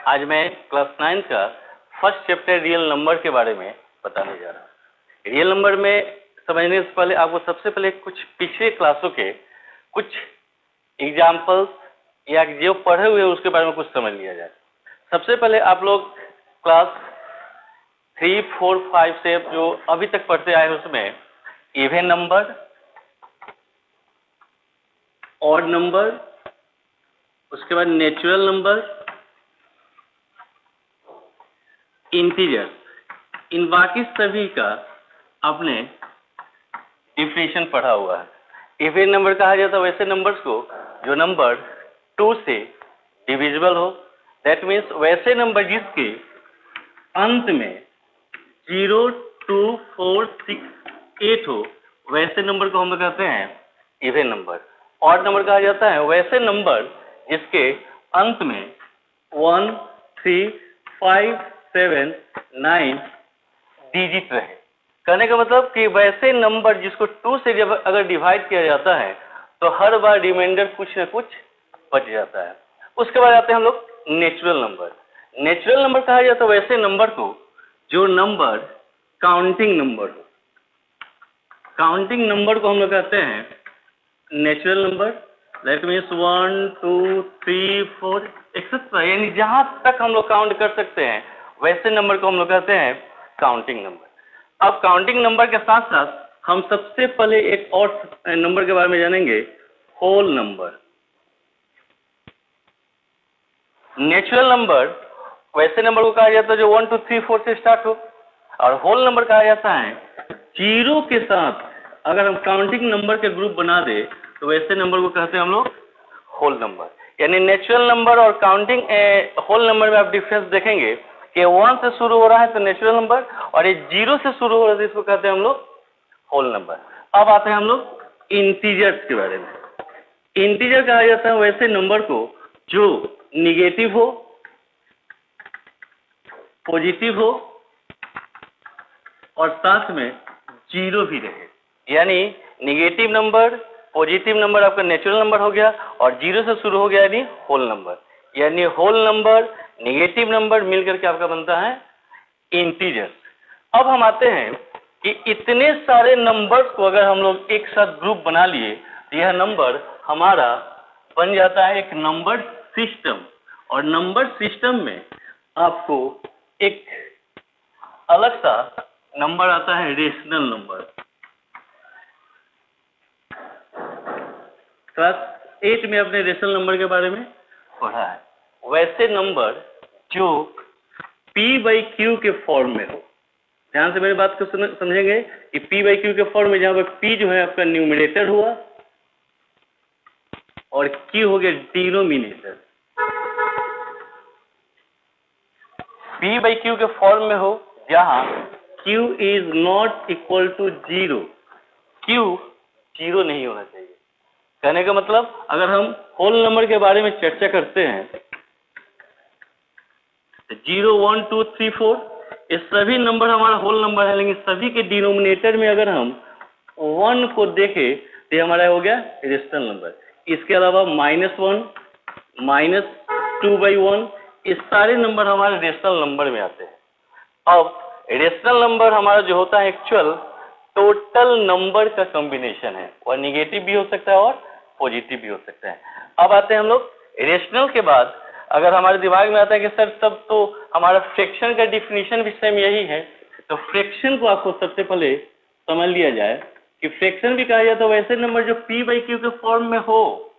आज मैं क्लास 9 का फर्स्ट चैप्टर रियल नंबर के बारे में बताने जा रहा हूँ। रियल नंबर में समझने से पहले आपको सबसे पहले कुछ पिछले क्लासों के कुछ एग्जाम्पल्स या जो पढ़े हुए उसके बारे में कुछ समझ लिया जाए। सबसे पहले आप लोग क्लास 3, 4, 5 से जो अभी तक पढ़ते आए हैं उसमें इवन नंबर, ऑड नंबर, उसके बाद नेचुरल नंबर, इंटीजर, इन बाकी सभी का आपने डिफिनेशन पढ़ा हुआ है। इवन नंबर कहा जाता है वैसे नंबर्स को जो नंबर 2 से डिविजिबल हो, दैट मीन्स वैसे नंबर जिसके अंत में 0, 2, 4, 6, 8 हो, वैसे नंबर को हम लोग कहते हैं इवन नंबर। ऑड नंबर कहा जाता है वैसे नंबर जिसके अंत में 1, 3, 5, 7, 9 डिजिट रहे। कहने का मतलब कि वैसे नंबर जिसको 2 से जब अगर डिवाइड किया जाता है तो हर बार रिमाइंडर कुछ न कुछ बच जाता है। उसके बाद आते हैं हम लोग नेचुरल नंबर। नेचुरल नंबर कहा जाता है वैसे नंबर को जो नंबर काउंटिंग नंबर हो। काउंटिंग नंबर को हम लोग कहते हैं natural number. That means 1, 2, 3, 4 etcetera, यानी जहां तक हम लोग काउंट कर सकते हैं वैसे नंबर को हम लोग कहते हैं काउंटिंग नंबर। अब काउंटिंग नंबर के साथ साथ हम सबसे पहले एक और नंबर के बारे में जानेंगे, होल नंबर। नेचुरल नंबर वैसे नंबर को कहा जाता है जो 1, 2, 3, 4 से स्टार्ट हो, और होल नंबर कहा जाता है 0 के साथ अगर हम काउंटिंग नंबर के ग्रुप बना दे तो वैसे नंबर को कहते हैं हम लोग होल नंबर। यानी नेचुरल नंबर और काउंटिंग होल नंबर में आप डिफरेंस देखेंगे कि 1 से शुरू हो रहा है तो नेचुरल नंबर, और ये 0 से शुरू हो रहा है तो इसको कहते हैं हम लोग होल नंबर। अब आते हैं हम लोग इंटीजर्स के बारे में। इंटीजर कहा जाता है वैसे नंबर को जो निगेटिव हो, पॉजिटिव हो और साथ में 0 भी रहे। यानी निगेटिव नंबर, पॉजिटिव नंबर आपका नेचुरल नंबर हो गया, और 0 से शुरू हो गया यानी होल नंबर। यानी होल नंबर, निगेटिव नंबर मिलकर के आपका बनता है इंटीजर। अब हम आते हैं कि इतने सारे नंबर्स को अगर हम लोग एक साथ ग्रुप बना लिए तो यह नंबर हमारा बन जाता है एक नंबर सिस्टम। और नंबर सिस्टम में आपको एक अलग सा नंबर आता है रेशनल नंबर। क्लास 8 में अपने रेशनल नंबर के बारे में पढ़ा है। वैसे नंबर जो p/q के फॉर्म में हो। ध्यान से मेरी बात को समझेंगे कि p/q के फॉर्म में जहां पर p जो है आपका न्यूमरेटर हुआ और q हो गया डिनोमिनेटर। p/q के फॉर्म में हो जहां q is not equal to 0, q 0 नहीं होना चाहिए। कहने का मतलब अगर हम होल नंबर के बारे में चर्चा करते हैं 0, 1, 2, 3, 4 ये सभी नंबर हमारा होल नंबर है, लेकिन सभी के डिनोमिनेटर में अगर हम 1 को देखें तो हमारा हो गया रेशनल नंबर। इसके अलावा -1, -2/1 ये सारे नंबर हमारे रेशनल नंबर में आते हैं। अब रेशनल नंबर हमारा जो होता है एक्चुअल टोटल नंबर का कॉम्बिनेशन है, और निगेटिव भी हो सकता है और पॉजिटिव भी हो सकता है। अब आते हैं हम लोग रेशनल के बाद अगर हमारे दिमाग में आता है कि सर तब तो हमारा फ्रैक्शन का डिफिनीशन भी सेम यही है, तो फ्रैक्शन को आपको सबसे पहले समझ लिया जाए कि फ्रैक्शन भी कहा जाता है वैसे नंबर जो p/q के फॉर्म में हो,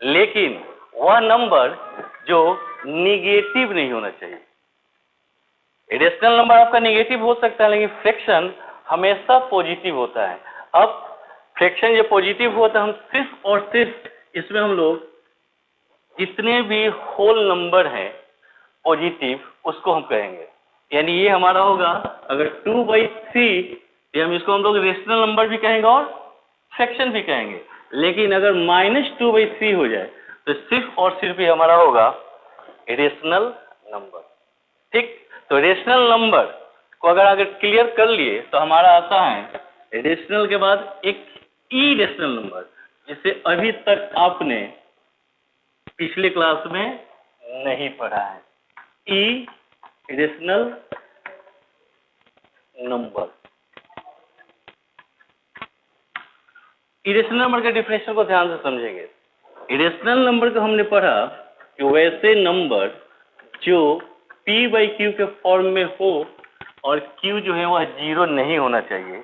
लेकिन वह नंबर जो निगेटिव नहीं होना चाहिए। रेशनल नंबर आपका निगेटिव हो सकता है लेकिन फ्रैक्शन हमेशा पॉजिटिव होता है। अब फ्रैक्शन जब पॉजिटिव हो तो हम सिर्फ और सिर्फ इसमें हम लोग जितने भी होल नंबर हैं पॉजिटिव उसको हम कहेंगे। यानी ये हमारा होगा अगर 2/3 ये हम इसको हम लोग रेशनल नंबर भी कहेंगे और फ्रैक्शन भी कहेंगे। लेकिन अगर -2/3 हो जाए तो सिर्फ और सिर्फ ही हमारा होगा रेशनल नंबर। ठीक, तो रेशनल नंबर को अगर क्लियर कर लिए तो हमारा आता है रेशनल के बाद एक इरेशनल नंबर, जिसे अभी तक आपने पिछले क्लास में नहीं पढ़ा है। Irrational number. इरेशनल नंबर के डिफिनेशन को ध्यान से समझेंगे। इरेशनल नंबर को हमने पढ़ा कि वैसे नंबर जो p बाई क्यू के फॉर्म में हो और q जो है वह जीरो नहीं होना चाहिए।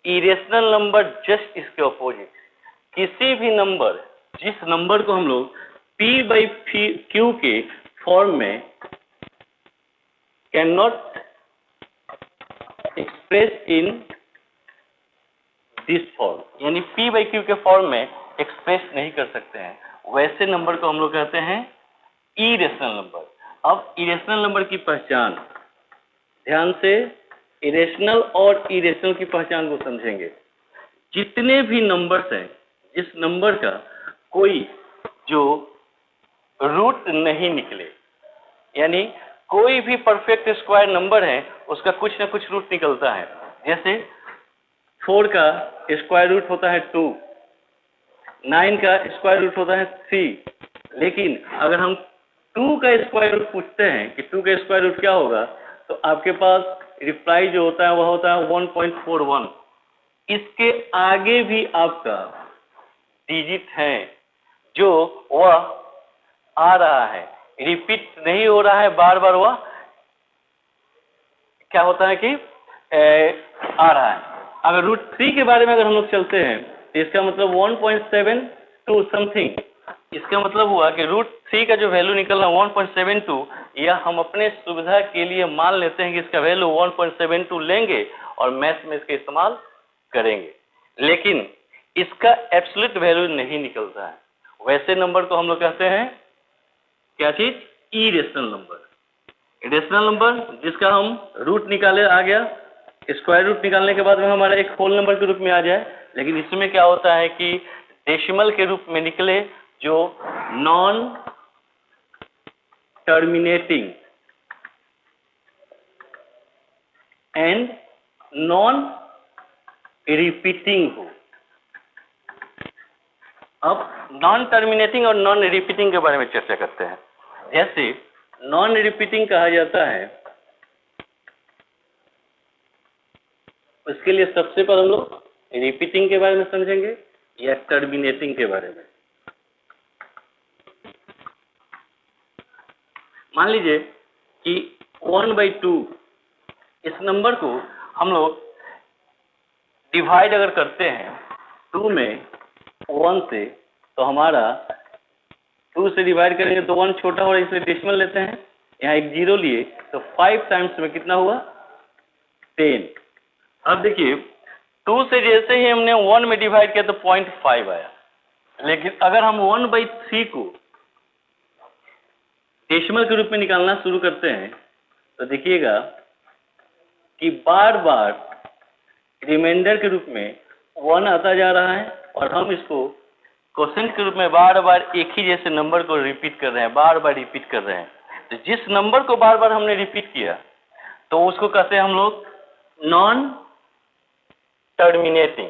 इरेशनल नंबर जस्ट इसके अपोजिट, किसी भी नंबर जिस नंबर को हम लोग p बाई क्यू के फॉर्म में can not express in this form, यानी p बाई क्यू के फॉर्म में एक्सप्रेस नहीं कर सकते हैं, वैसे नंबर को हम लोग कहते हैं इरेशनल नंबर। अब इरेशनल नंबर की पहचान ध्यान से, इरेशनल और इरेशनल की पहचान को समझेंगे। जितने भी नंबर्स हैं, जिस नंबर का कोई जो रूट नहीं निकले, यानी कोई भी परफेक्ट स्क्वायर नंबर है उसका कुछ ना कुछ रूट निकलता है। जैसे 4 का स्क्वायर रूट होता है 2, 9 का स्क्वायर रूट होता है 3, लेकिन अगर हम 2 का स्क्वायर रूट पूछते हैं कि 2 का स्क्वायर रूट क्या होगा, तो आपके पास रिप्लाई जो होता है वह होता है 1.41। इसके आगे भी आपका डिजिट है जो वह आ रहा है, रिपीट नहीं हो रहा है, बार बार वह क्या होता है कि आ रहा है। अगर रूट 3 के बारे में अगर हम लोग चलते हैं तो इसका मतलब 1.72 समथिंग, इसका मतलब हुआ कि रूट 3 का जो वैल्यू निकलना 1.72, या हम अपने सुविधा के लिए मान लेते हैं कि इसका वैल्यू 1.72 लेंगे और मैथ में इसका इस्तेमाल करेंगे, लेकिन इसका एब्सोल्यूट वैल्यू नहीं निकलता है। वैसे नंबर को हम लोग कहते हैं क्या चीज? Irrational number. इरेशनल नंबर जिसका हम रूट निकाले आ गया, स्क्वायर रूट निकालने के बाद में हमारा एक होल नंबर के रूप में आ जाए, लेकिन इसमें क्या होता है कि डेसिमल के रूप में निकले जो non terminating and non repeating हो। अब नॉन टर्मिनेटिंग और नॉन रिपीटिंग के बारे में चर्चा करते हैं। जैसे नॉन रिपीटिंग कहा जाता है, उसके लिए सबसे पहले हम लोग रिपीटिंग के बारे में समझेंगे या टर्मिनेटिंग के बारे में। मान लीजिए कि 1/2 इस नंबर को हम लोग डिवाइड अगर करते हैं 2 में 1 से, तो हमारा 2 से डिवाइड करेंगे तो 1 छोटा हो रहा है, इसलिए डेसिमल लेते हैं, यहाँ एक जीरो लिए तो 5 टाइम्स में कितना हुआ? 10। अब देखिए 2 से जैसे ही हमने 1 में डिवाइड किया तो 0.5 आया, लेकिन अगर हम 1/3 को डेसिमल के रूप में निकालना शुरू करते हैं तो देखिएगा कि बार बार रिमाइंडर के रूप में 1 आता जा रहा है और हम इसको क्वोशेंट के रूप में बार बार एक ही जैसे नंबर को रिपीट कर रहे हैं, बार बार रिपीट कर रहे हैं। तो जिस नंबर को बार बार हमने रिपीट किया तो उसको कहते हैं हम लोग नॉन टर्मिनेटिंग,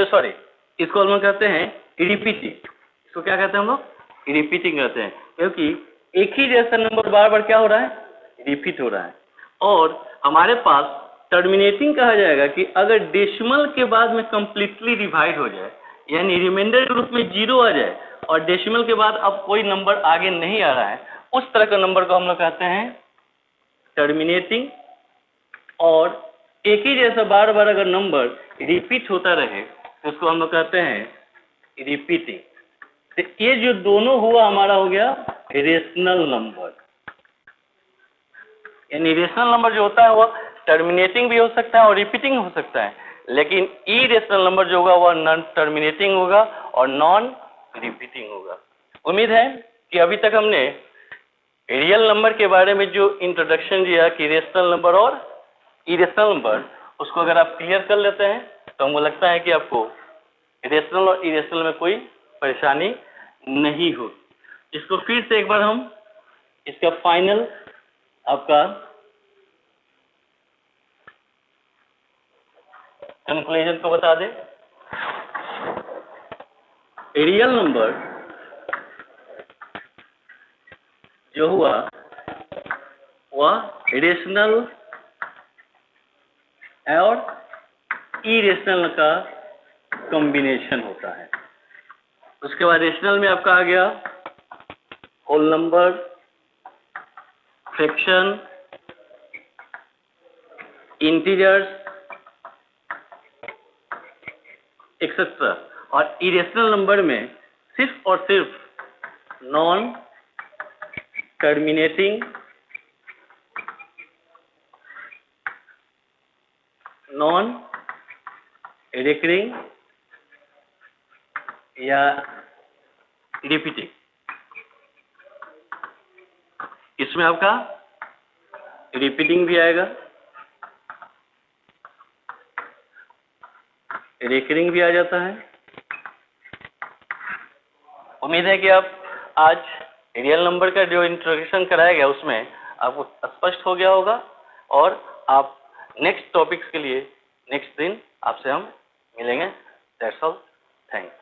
सॉरी, इसको हम लोग कहते हैं रिपीटिंग। इसको क्या कहते हैं हम लोग? रिपीटिंग कहते हैं, क्योंकि एक ही जैसा नंबर बार बार क्या हो रहा है? रिपीट हो रहा है। और हमारे पास टर्मिनेटिंग कहा जाएगा कि अगर डेसिमल के बाद में कंप्लीटली डिवाइड हो जाए, यानी रिमाइंडर के रूप में 0 आ जाए और डेसिमल के बाद अब कोई नंबर आगे नहीं आ रहा है, उस तरह का नंबर को हम लोग कहते हैं टर्मिनेटिंग। और एक ही जैसा बार बार अगर नंबर रिपीट होता रहे तो उसको हम लोग कहते हैं रिपीटिंग। तो ये जो दोनों हुआ हमारा हो गया रेशनल नंबर। यानी रेशनल नंबर जो होता है वह टर्मिनेटिंग भी हो सकता है और रिपीटिंग हो सकता है, लेकिन इरेशनल नंबर जो होगा वह नॉन टर्मिनेटिंग होगा और नॉन रिपीटिंग होगा। उम्मीद है कि अभी तक हमने रियल नंबर के बारे में जो इंट्रोडक्शन दिया कि रेशनल नंबर और इरेशनल नंबर, उसको अगर आप क्लियर कर लेते हैं तो हमको लगता है कि आपको रेशनल और इरेशनल में कोई परेशानी नहीं हो। इसको फिर से एक बार हम इसका फाइनल आपका कंक्लूजन को बता दें। रियल नंबर जो हुआ वह रेशनल और इरेशनल का कॉम्बिनेशन होता है। उसके बाद रेशनल में आपका आ गया whole number, fraction, integers etcetera. और इरेशनल नंबर में सिर्फ और सिर्फ नॉन टर्मिनेटिंग, नॉन रिकरिंग या रिपीटिंग, इसमें आपका रिपीटिंग भी आएगा, रिकरिंग भी आ जाता है। उम्मीद है कि आप आज रियल नंबर का जो इंट्रोडक्शन कराया गया उसमें आपको स्पष्ट हो गया होगा, और आप नेक्स्ट टॉपिक्स के लिए नेक्स्ट दिन आपसे हम मिलेंगे। That's all, thanks.